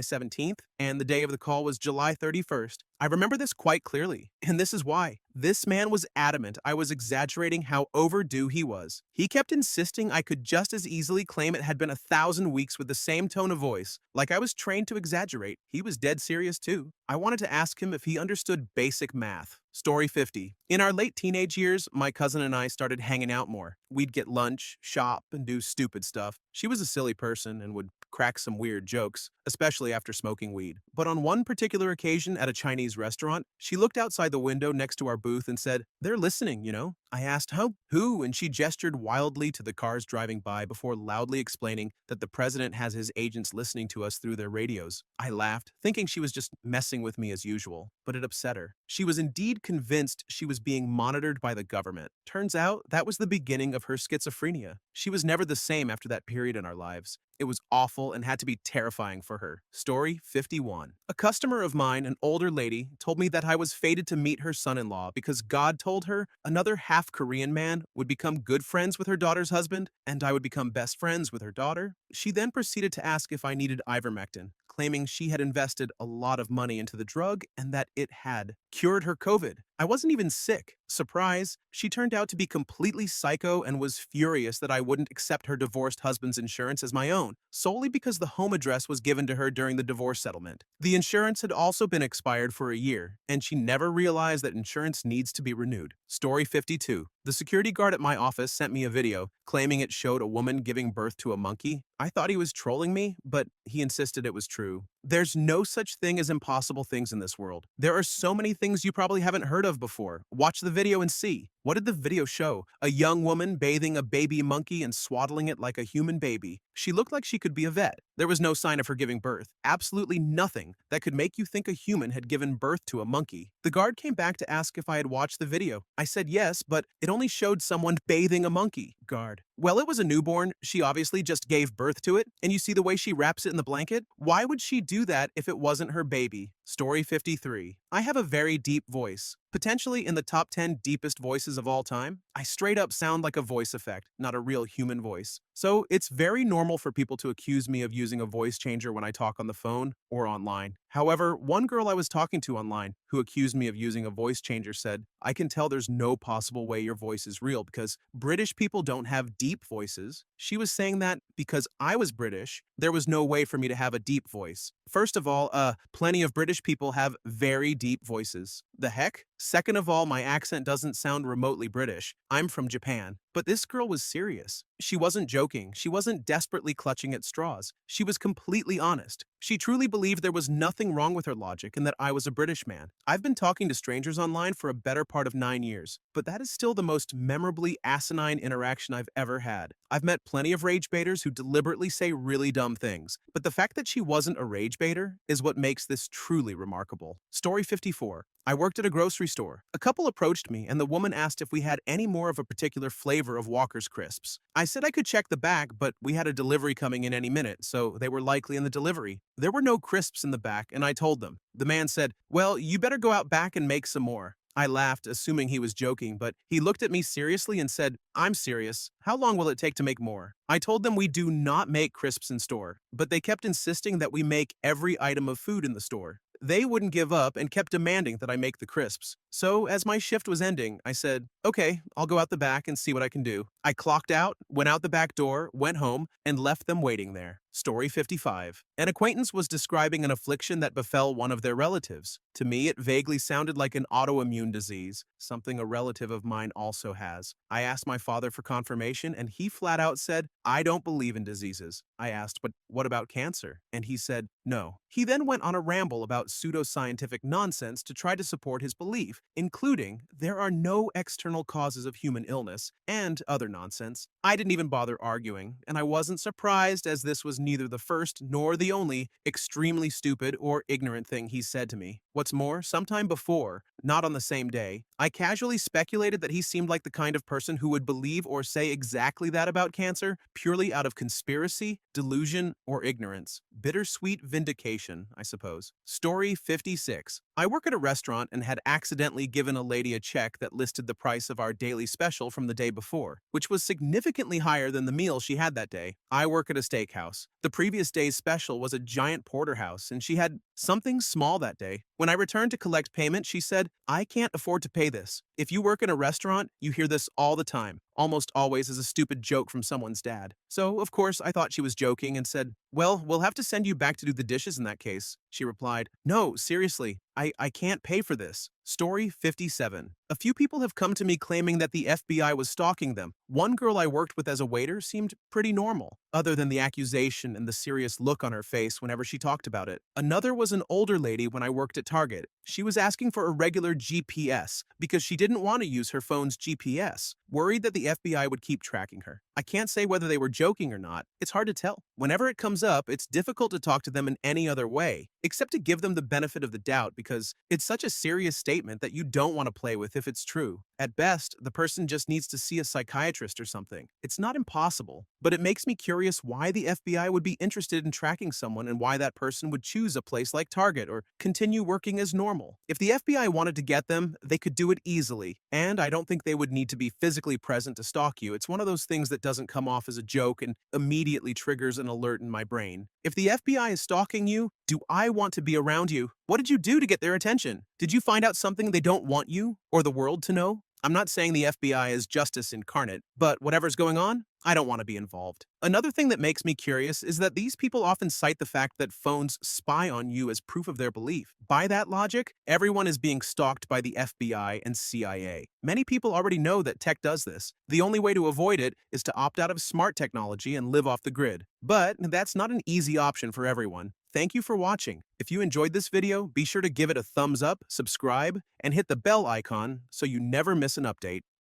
17th, and the day of the call was July 31st. I remember this quite clearly, and this is why. This man was adamant I was exaggerating how overdue he was. He kept insisting I could just as easily claim it had been 1,000 weeks with the same tone of voice, like I was trained to exaggerate. He was dead serious too. I wanted to ask him if he understood basic math. Story 50. In our late teenage years, my cousin and I started hanging out more. We'd get lunch, shop, and do stupid stuff. She was a silly person and would crack some weird jokes, especially after smoking weed. But on one particular occasion at a Chinese restaurant, she looked outside the window next to our booth and said, "They're listening, you know?" I asked, "How? Who?" And she gestured wildly to the cars driving by before loudly explaining that the president has his agents listening to us through their radios. I laughed, thinking she was just messing with me as usual, but it upset her. She was indeed convinced she was being monitored by the government. Turns out that was the beginning of her schizophrenia. She was never the same after that period in our lives. It was awful and had to be terrifying for her. Story 51. A customer of mine, an older lady, told me that I was fated to meet her son-in-law because God told her another half-Korean man would become good friends with her daughter's husband and I would become best friends with her daughter. She then proceeded to ask if I needed ivermectin, claiming she had invested a lot of money into the drug and that it had cured her COVID. I wasn't even sick. Surprise, she turned out to be completely psycho and was furious that I wouldn't accept her divorced husband's insurance as my own, solely because the home address was given to her during the divorce settlement. The insurance had also been expired for a year, and she never realized that insurance needs to be renewed. Story 52. The security guard at my office sent me a video claiming it showed a woman giving birth to a monkey. I thought he was trolling me, but he insisted it was true. There's no such thing as impossible things in this world. There are so many things you probably haven't heard of before. Watch the video and see. What did the video show? A young woman bathing a baby monkey and swaddling it like a human baby. She looked like she could be a vet. There was no sign of her giving birth. Absolutely nothing that could make you think a human had given birth to a monkey. The guard came back to ask if I had watched the video. I said yes, but it only showed someone bathing a monkey. Guard. Well, it was a newborn. She obviously just gave birth to it. And you see the way she wraps it in the blanket? Why would she do that if it wasn't her baby? Story 53. I have a very deep voice, potentially in the top 10 deepest voices of all time. I straight up sound like a voice effect, not a real human voice. So it's very normal for people to accuse me of using a voice changer when I talk on the phone or online. However, one girl I was talking to online who accused me of using a voice changer said, "I can tell there's no possible way your voice is real because British people don't have deep voices." She was saying that because I was British, there was no way for me to have a deep voice. First of all, plenty of British people have very deep voices. The heck? Second of all, my accent doesn't sound remotely British. I'm from Japan. But this girl was serious. She wasn't joking. She wasn't desperately clutching at straws. She was completely honest. She truly believed there was nothing wrong with her logic and that I was a British man. I've been talking to strangers online for a better part of 9 years, but that is still the most memorably asinine interaction I've ever had. I've met plenty of rage baiters who deliberately say really dumb things, but the fact that she wasn't a rage baiter is what makes this truly remarkable. Story 54. I worked at a grocery store. A couple approached me and the woman asked if we had any more of a particular flavor of Walker's crisps. I said I could check the back, but we had a delivery coming in any minute, so they were likely in the delivery. There were no crisps in the back, and I told them. The man said, "Well, you better go out back and make some more." I laughed, assuming he was joking, but he looked at me seriously and said, "I'm serious. How long will it take to make more?" I told them we do not make crisps in store, but they kept insisting that we make every item of food in the store. They wouldn't give up and kept demanding that I make the crisps. So, as my shift was ending, I said, "Okay, I'll go out the back and see what I can do." I clocked out, went out the back door, went home, and left them waiting there. Story 55. An acquaintance was describing an affliction that befell one of their relatives. To me, it vaguely sounded like an autoimmune disease, something a relative of mine also has. I asked my father for confirmation, and he flat out said, "I don't believe in diseases." I asked, "But what about cancer?" And he said, "No." He then went on a ramble about pseudoscientific nonsense to try to support his belief, including there are no external causes of human illness and other nonsense. I didn't even bother arguing, and I wasn't surprised as this was neither the first nor the only extremely stupid or ignorant thing he said to me. What's more, sometime before, not on the same day, I casually speculated that he seemed like the kind of person who would believe or say exactly that about cancer, purely out of conspiracy, delusion, or ignorance. Bittersweet vindication, I suppose. Story 56. I work at a restaurant and had accidentally given a lady a check that listed the price of our daily special from the day before, which was significantly higher than the meal she had that day. I work at a steakhouse. The previous day's special was a giant porterhouse, and she had something small that day. When I returned to collect payment, she said, "I can't afford to pay this." If you work in a restaurant, you hear this all the time. almost always as a stupid joke from someone's dad. So, of course, I thought she was joking and said, "Well, we'll have to send you back to do the dishes in that case." She replied, "No, seriously, I can't pay for this." Story 57. A few people have come to me claiming that the FBI was stalking them. One girl I worked with as a waiter seemed pretty normal, other than the accusation and the serious look on her face whenever she talked about it. Another was an older lady when I worked at Target. She was asking for a regular GPS because she didn't want to use her phone's GPS, worried that the FBI would keep tracking her. I can't say whether they were joking or not. It's hard to tell. Whenever it comes up, it's difficult to talk to them in any other way, except to give them the benefit of the doubt because it's such a serious statement that you don't want to play with if it's true. At best, the person just needs to see a psychiatrist or something. It's not impossible, but it makes me curious why the FBI would be interested in tracking someone and why that person would choose a place like Target or continue working as normal. If the FBI wanted to get them, they could do it easily, and I don't think they would need to be physically present to stalk you. It's one of those things that doesn't come off as a joke and immediately triggers an alert in my brain. If the FBI is stalking you, do I want to be around you? What did you do to get their attention? Did you find out something they don't want you or the world to know? I'm not saying the FBI is justice incarnate, but whatever's going on, I don't want to be involved. Another thing that makes me curious is that these people often cite the fact that phones spy on you as proof of their belief. By that logic, everyone is being stalked by the FBI and CIA. Many people already know that tech does this. The only way to avoid it is to opt out of smart technology and live off the grid. But that's not an easy option for everyone. Thank you for watching. If you enjoyed this video, be sure to give it a thumbs up, subscribe, and hit the bell icon so you never miss an update.